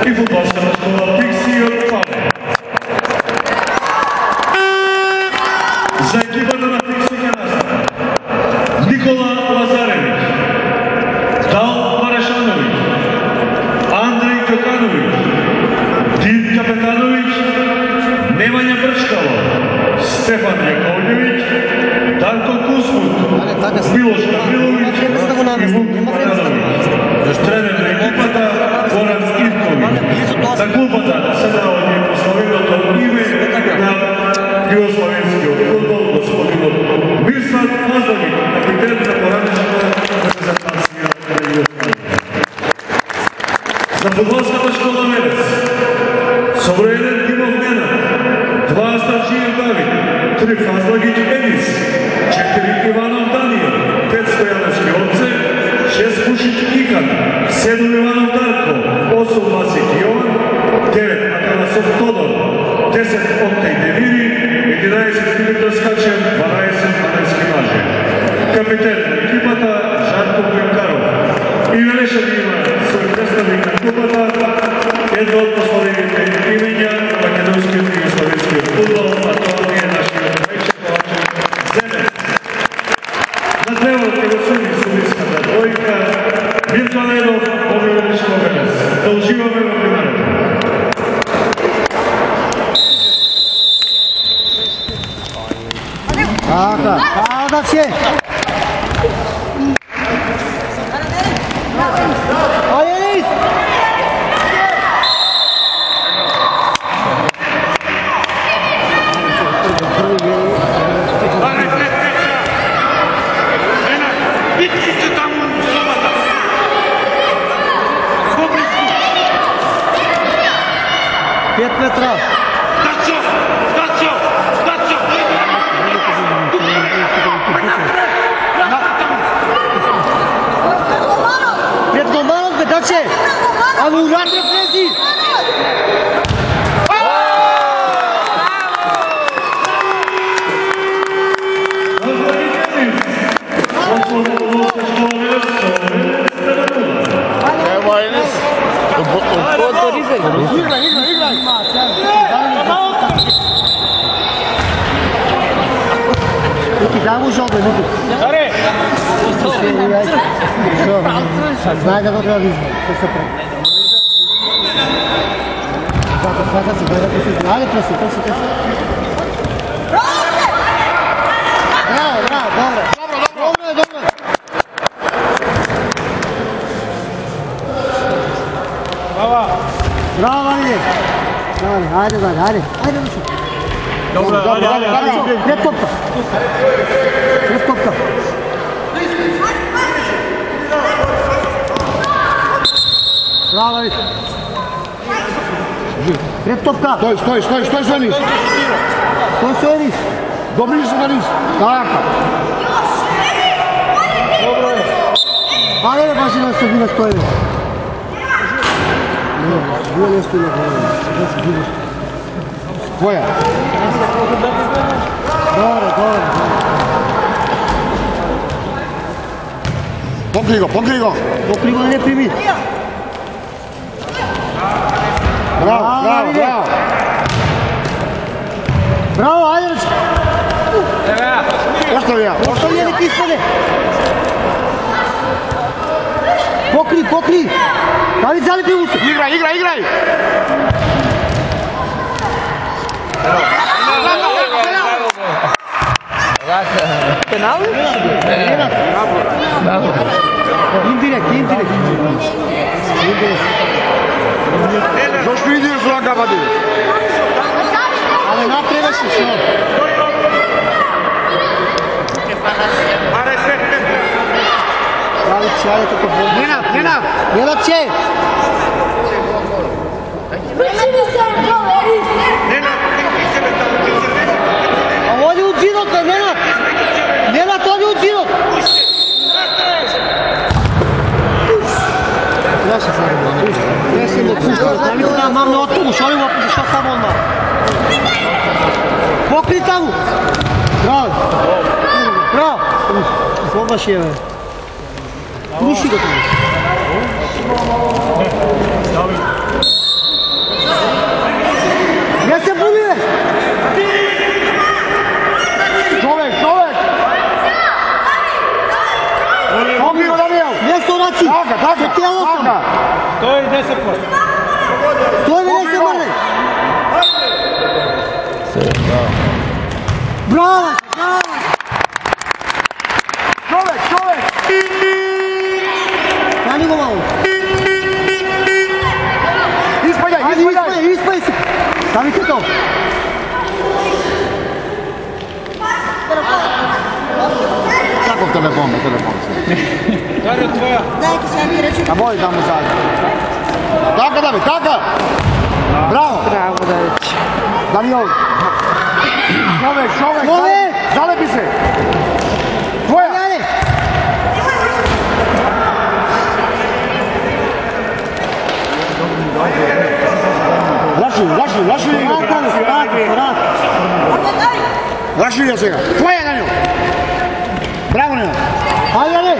и фудбалската школа Пикси од Пале. За екипата на Пикси ќе настапат Никола Лазаревич, Дал Парашановиќ, Андреј Кокановиќ, Дин Капетановиќ, Немања Брчкало, Стефан Јаковљевиќ, Дарко Кузмут, Милош Гавриловиќ и Вук Панановиќ. Тренер на екипата Горан Ивковиќ. За клубата се дава непословеното име на југословенскиот фудбал господинот Мирсад Фазовиќ, капитен на поранешната репрезентација на Југословенија. За фудбалската школа Велес со број 1 Димов Ненад, 2 Старчиев Давид, 3 Фазлагиќ Енис, 4 Иванов Данијел, 5 Стојановски Овце, 6 Пушиќ Иган, 7 Иванов Дарко, 8 Васик Јован, 9 Атанасов Тодор, 10 Октај Девири, 11 Филип Доскачев, 12 Анески Маже. Капитен на екипата Жарко Пенкаров. И велеше да има свој представник на клубата, едно од пословените имења на македонскиот и југословенскиот фудбал, а тоа е нашиот Мејче Ковачев Земен. На тревот ќе го суди судиската двојка Мирко Ледов, Богдан Шковенец. Да уживаме во финалот. Така, че! Ајелис! Петра! Даче! Ама унатре влези! Дай му жал, бе, Миту. Аре! Знае како треба да изгледа, кој се прави. Свака се, гледа кој се изгледа. Ајде, треси. Браво, добро. Браво, Ваниде. Ајде, Рушу. Добро, ајде. Пред топка. Браво, Ваниде. Пред топка. Стој, Ванис. Ванис. Добри ли се, Ванис? Така. Добро е. Ајде, баши да се вина стоје. Вие не стои на глава. Која? Добре. Покри го. Покри го, не прими. Браво. Браво, ајде. Оставија нека испаде. Покри. Дави залепи му се. Играј. Пенал? Индирект. Зошто идеш за габади? Але напреваше што? Ајде како бол. Ненад че? А оди од зидот, Ненад! Ненад, оди од зидот! Лоша сега. Не се му пушта. Дали да мамне од туку, шо ли му пушта само одма? Покри таму! Браво! Слобаш е, бе. Круши го таму. Stój, ne se mrne! Bravo! Čovek! Dani go malo! Ispaj se! Stavite to! Kako telefon? Dario, tvoja. Dajte se, ja mi reći. A boj tamo zadnje. Taka, David, taka! Bravo! Bravo, Davić. Daniel! Čovek! Zalepi se! Tvoja! Laši je сега. Tvoja, Daniel! Bravo, Daniel! Ajde, Daniel!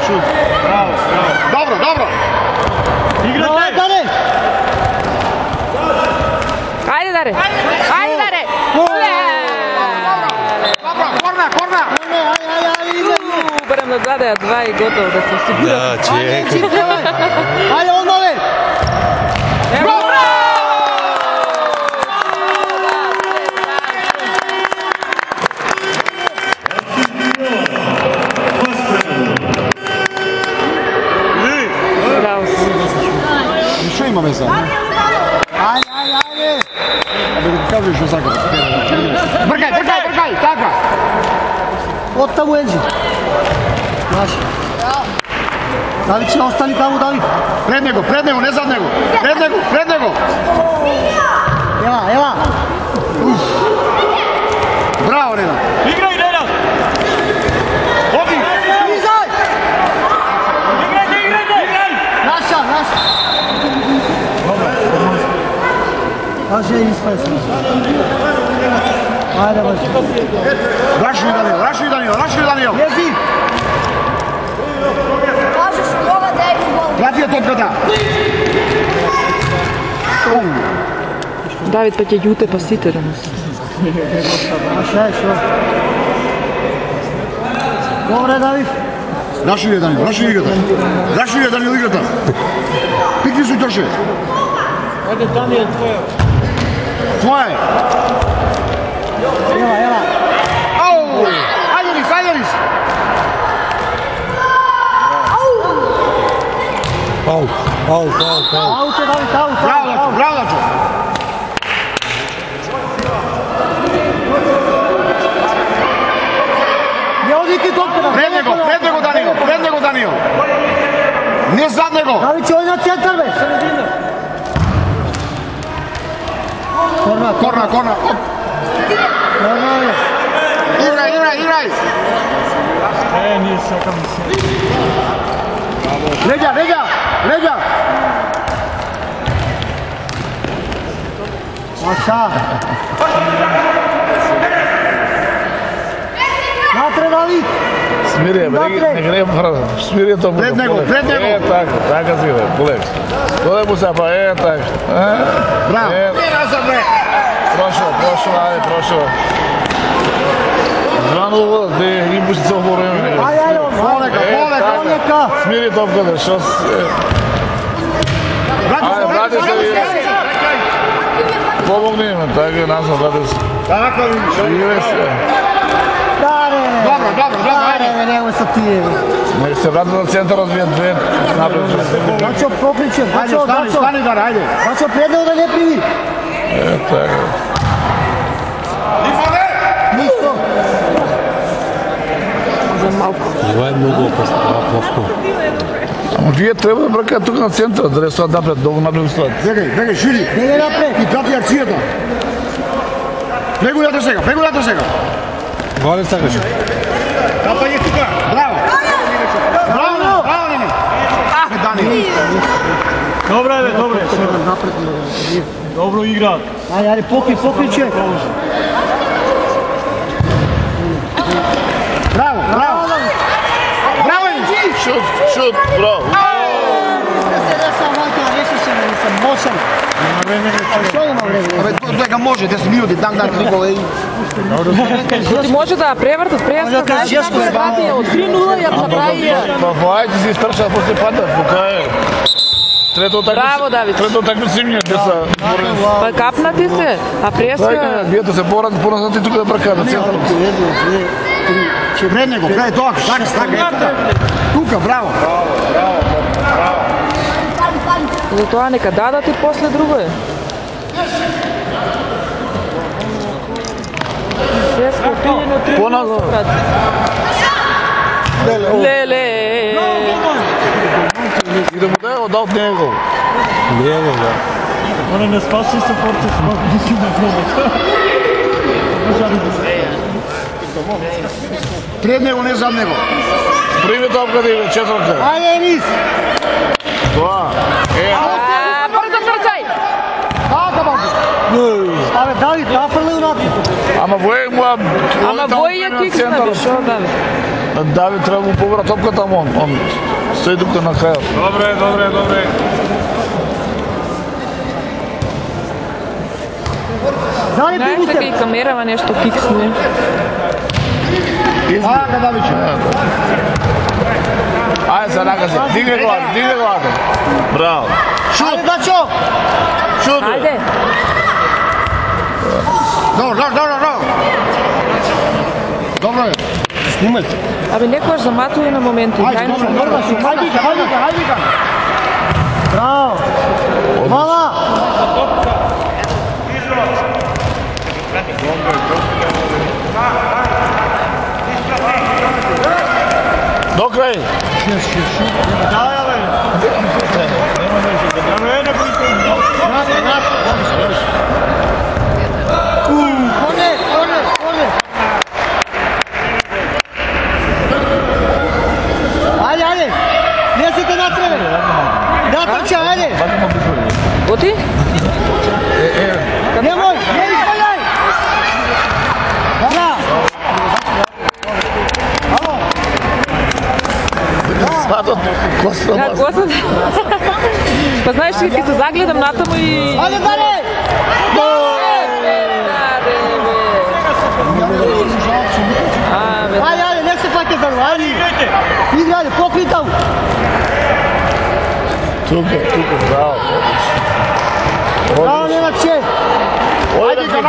Šut. Bravo. Dobro! Igrate! Daniel! Ajde, Dare! Korna! Barem da Dare, 2 i gotovo da se osigura. Da, čekaj. Ajde, on nove! Što ima veze? Ajde! Da ti kažeš što sada. Brkaj, taka! Od tamo Enđi. Naši. David će ostani tamo, David. Pred nego, ne zad nego. Pred nego. Evo. Bravo, Nenad. Igraj, Nenad! Obi! Izaj! Igraj! Naša! Kaže, ispaj se. Ajde, baš. Raši Daniel! Jezi! Kaže se gola da je gol. Vratio topkata! David pa će ljute pa site danas. Šta? Dobre, David. Raši je Daniel igrata. Pikni su Toše. Ajde, Daniel, tvoja. Tvoja je. Evo. Au! Ajde nis! Aute, David, aut! Bravo, Dačo! Ne odviki topkada! Pred nego Daniel! Ne zad nego! David će ovdje na centar, be! Korna! Igraj! Nije sakam se. Leđa! Maša! Natre, David! Smirje, ne gre smirje to. Pred nego! Tako si gre, poleks. Dole mu se pa, tako. Bravo! Prošao. Zvanu voda, gdje impušica u vremenu. Ajde, Voleka! Smiri topkada, što se... Vrati se vi. Pomogni me, tako je nazad, vrati se. Tako vidiš. Žive se. Dobro, ajde. Nemoj sa ti. Nek se vrati na centar razvijen dve. Napred će se. Dačo, pokričem. Stani, ajde. Dačo, predeo da ne primi. Tako. Ništa. Za malko. Това е много опасно. Ама вие трябва да бръкате тук на центъра, да ресуват напред, долу напред стоят. Бегай, шири. Бегай напред. И прати акцията. Бегай сега. Горе сакаш. Капање тука. Браво, Нене. Дани. Добре. Добро игра. Ајде, покриче. Браво. Шут, браво. Реши се, не съм мощен. Што има време? може, 10 минути, дан 3 гола и... Ти може да превртат преска, знаеш како се вради од 3-0 ја направи. Ајде си изтрча после пата, покај. Браво, Давид. Трето такмицење, деца. Па капнати се, а преска... Бието се порад, поназад и тука да брка на центар. Че вредне го, крај тоа, така. Тука, браво. Затоа нека дадат и после друго е. Преска пијено 3-0. Поназад. Леле. И да му даде одал од него. Лево, да. Она не спаси се порти смог, ники на глобата. Пред него, не зад него. Прими топка да иде, четврта. Ајде, Енис. Тоа. Брзо трчај. Така, бабу. Абе, Давид, нафрле унапред. Ама Вој му Ама Вој ја кикна, бе, шо Давид? Давид треба му побра топката, он стои тука на крајот. Добре. Дали Знаеш ти дека и камерава нешто киксне. Така, Давидче. Ајде се накаси, дигне главата. Браво. Ајде, Дачо. Шут. Ајде. Добро. Добро е. Снимајте. Абе, некојаш заматува на моменти. Хајде. Браво. Мала. До крај. Ајде. Несете натребе. Да, трча, ајде. Оти? Немој, не испаѓај. Да. Садот, коста. Да, Господ. Па знаеш ли, ќе се загледам натаму и... Ајде, Даре. Ајде, не се фаќа за него, ајде. Играјде, покри таму. Тука, браво. Браво, Ненадче. Ајде, Икан.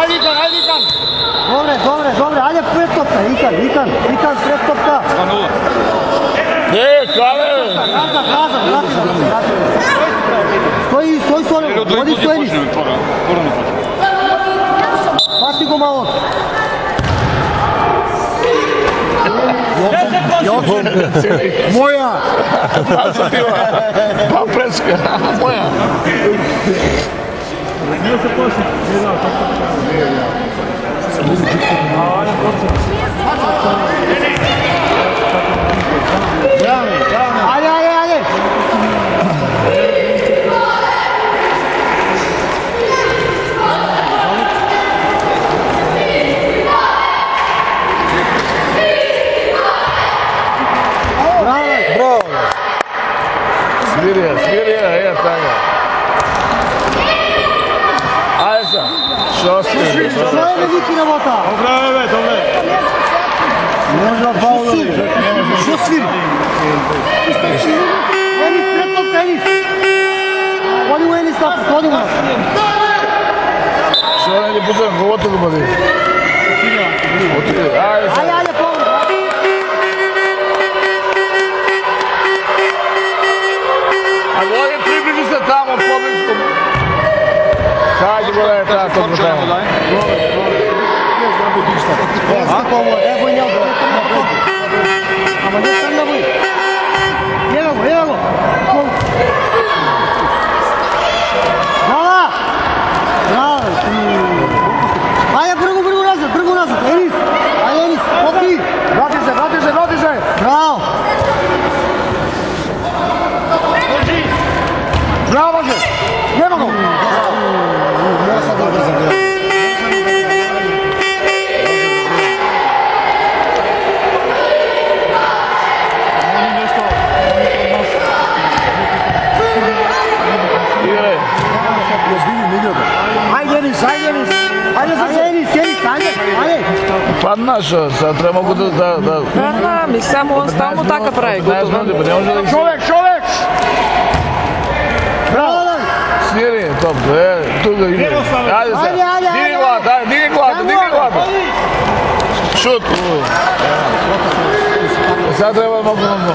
Добре, ајде пред топка, Икан, пред топка. Кале! Стој со него, води стоени. Пати го malo. Моја! Па преска, моја. Не се почне. Не знам, Ајде. Браво. Свирија, така. Ајде са. Шо свири? Што е вики на вота? Добре. Може фаулови. Што свири? Енис, пред топка, Енис. Оди му Енис топка, оди му. Шо не ги пусам, головото го бъде. Ајде, повр. А горе приближи се тамо, по-близко. Хајде го да е таа топка тамо. Ево и него. Ама не сам на вој. Ево го. Браво. Ајде, бргу назад. Енис, попи. Врати се. Браво. Браво же. Нема го. Падна, што? Сега треба малку да... Падна, ми само он стално така прави. Човек! Браво! Смири, топ, тука иде. Ајде сега. Дигни главата. Шут. Сега треба малку надмор.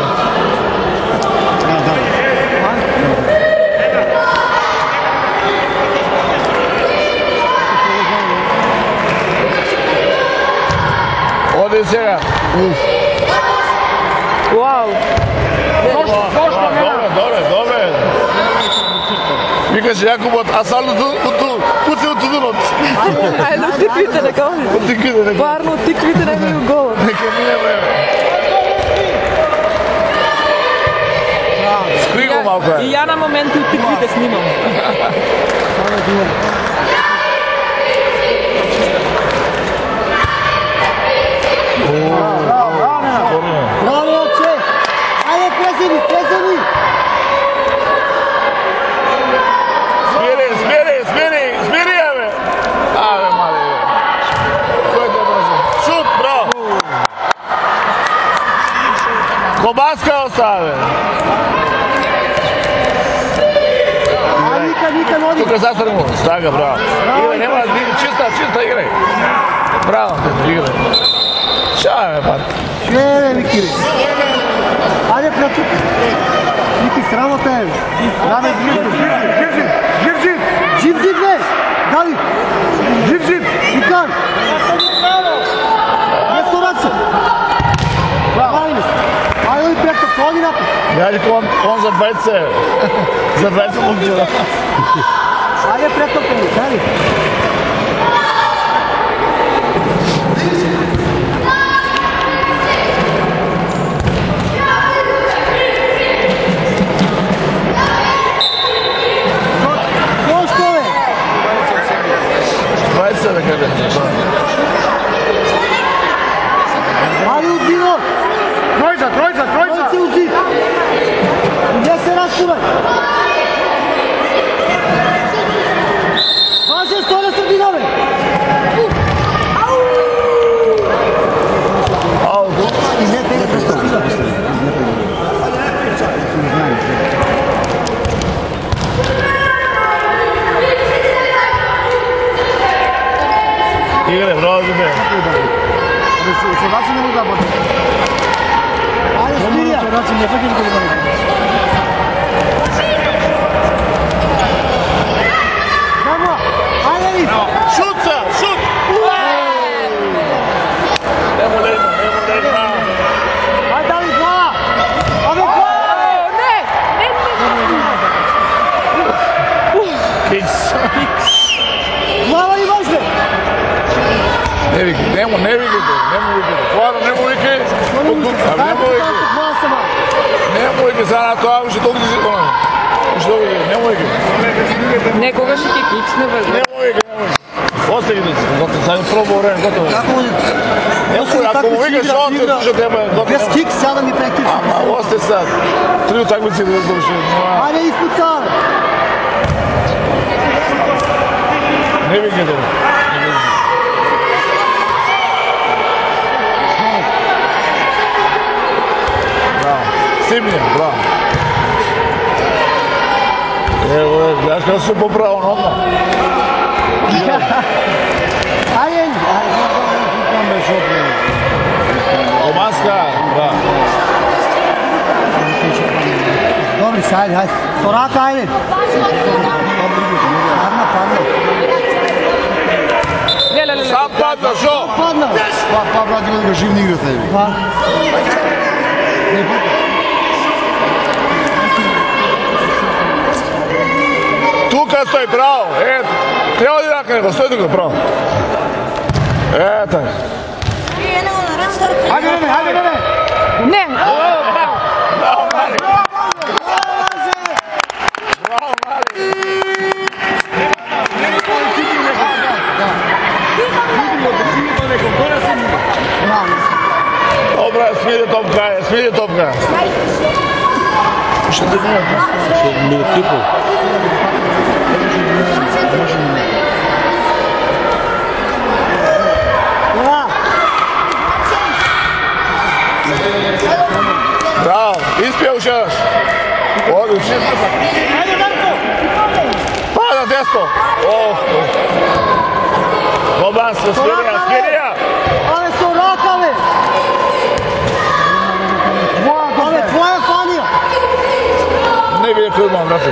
Оди сега. Вау. Добре. Викаше Јакубот, а сално куци од тудунот. Ајде, од тиквите нека оди. Парно, од тиквите нека имaju голот. Нека мине време. Скриво малко е. И ја на моменти од тиквите снимам. Браво, Овче! Ајде, преземи! Смири, бе! Абе, мали, бе. Кој те брзо? Шут, браво! Кобаска оставе. Вика, ноди! Тука застани му. Стага, браво. Играј, нема, чиста, играј. Браво, играј. Шај, бе, пат. Вики. Ајде, пречук. Вики, срамота е. Раме, Жив, бе! Дали! Жив! Икан! Не стораче! Ајде, пречук, ходи напад. Јајде, он за 20. За 20 момчера. Ајде, пречук, дали! Ајде, удино! Тројца! Уди! Где се разкувај? Пази, стоја средина, бе! Не, бе, представи. Игре, браво, бе. Чораци не мога бъде. Ајде, Спирија! Чораци не факиш го да бъде. Дамо! Ајде ви! Шут! Немо лежа. Ајде, дали, глава! Абе, глава! Кикс. Глава имаш, бе! Не вики. Хвара, немо вики. Немо вики, сега на тоа уште толку си тоа. Немо вики. Некогаш ќе киксне бе. Немо вики. Остаги да си. Сега пробува време, готово. Ако му викаш он, те слуша тебе. Без кикс, сега да ми прави кикс. Ама, осте сега. 3 утакмици да заврши. Ајде, изпуца! Не вики да. Симија, браво. Ево, знаеш како се поправо на одма? Ајде! Омаска, браво. Добри, ајде. Сорака, ајде. Падна. Сам падна, шо? Падна. Па, брат, има да го живни играта, еви. Тука стои, браво. Не оди рака него, стои тука, браво. Така. Ајде, Не. Браво, Мали. Браво, Мали. Добре, смири топка. Ще ми е типо. Uspio ušadaš. Odlično. Pada desno. Boban se skirija. Ale su rakave. Ale tvoja Fanija. Ne bi je klubom, brate.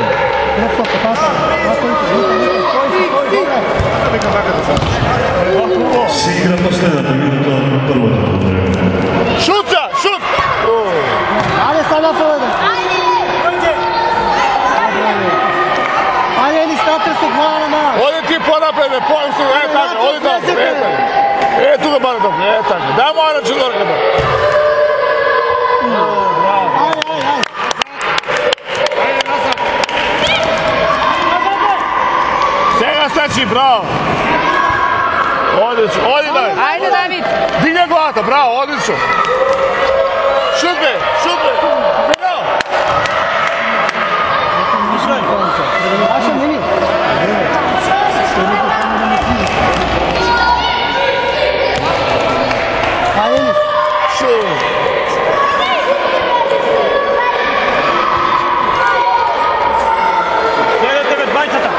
Se igra последната минута на првото време. Шуца, шут! Але sada povede. Ajde, ni state su glava na malo. Odi ti ponapred, tako, odi tako, tu ga bare dobro, tako. Daj mu Ana Čudorka. Сега Сачи, браво! Odlično, odi daj! Ajde, David! Digne glata, bravo, odlično! Šut be, bravo! Aša, meni. Ajde, mi. Šut! Гледате ме двајцата!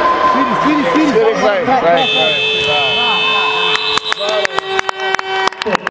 Свири. Sviri kraj.